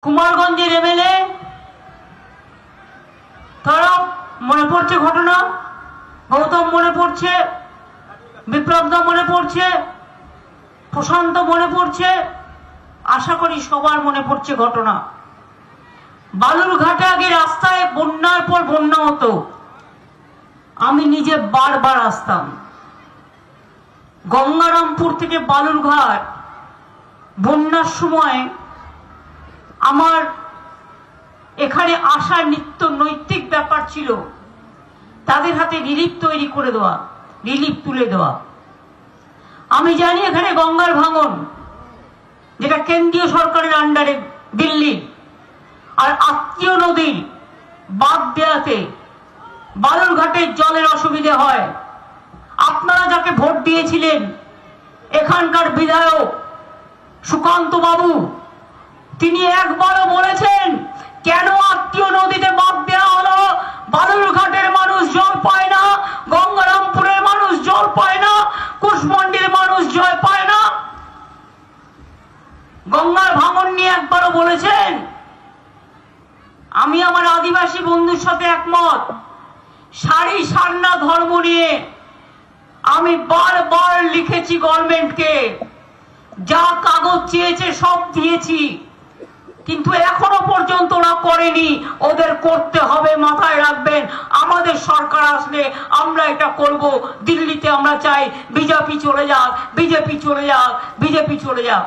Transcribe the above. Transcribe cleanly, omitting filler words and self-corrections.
কুমারগঞ্জের MLA তারা মনে পড়ছে ঘটনা, গৌতম মনে পড়ছে, বিপ্লবদা মনে পড়ছে, প্রশান্ত মনে পড়ছে, আশা করি সবার মনে পড়ছে ঘটনা। বালুরঘাটে আগে রাস্তায় বন্যার পর বন্যা হতো, আমি নিজে বারবার আসতাম। গঙ্গারামপুর থেকে বালুরঘাট বন্যার সময় আমার এখানে আসার নিত্য নৈতিক ব্যাপার ছিল তাদের হাতে রিলিফ তৈরি করে দেওয়া, রিলিফ তুলে দেওয়া। আমি জানি এখানে গঙ্গার ভাঙন যেটা কেন্দ্রীয় সরকারের আন্ডারে দিল্লি, আর আত্মীয় নদীর বাদ দেয়াতে বালুরঘাটের জলের অসুবিধে হয়। আপনারা যাকে ভোট দিয়েছিলেন এখানকার বিধায়ক সুকান্ত বাবু, তিনি একবারও বলেছেন কেন আত্মীয় নদীতে বাদ দেওয়া হলো? বালুরঘাটের মানুষ জল পায় না, গঙ্গারামপুরের মানুষ জল পায় না, কুশমন্ডির মানুষ জল পায় না। গঙ্গার ভাঙন নিয়ে একবারও বলেছেন? আমি আমার আদিবাসী বন্ধুর সাথে একমত। সারি সারনা ধর্ম নিয়ে আমি বারবার লিখেছি গভর্নমেন্টকে, যা কাগজ চেয়েছে সব দিয়েছি, কিন্তু এখনো পর্যন্ত ওরা করেনি। ওদের করতে হবে, মাথায় রাখবেন। আমাদের সরকার আসলে আমরা এটা করব। দিল্লিতে আমরা চাই বিজেপি চলে যাক, বিজেপি চলে যাক, বিজেপি চলে যাক।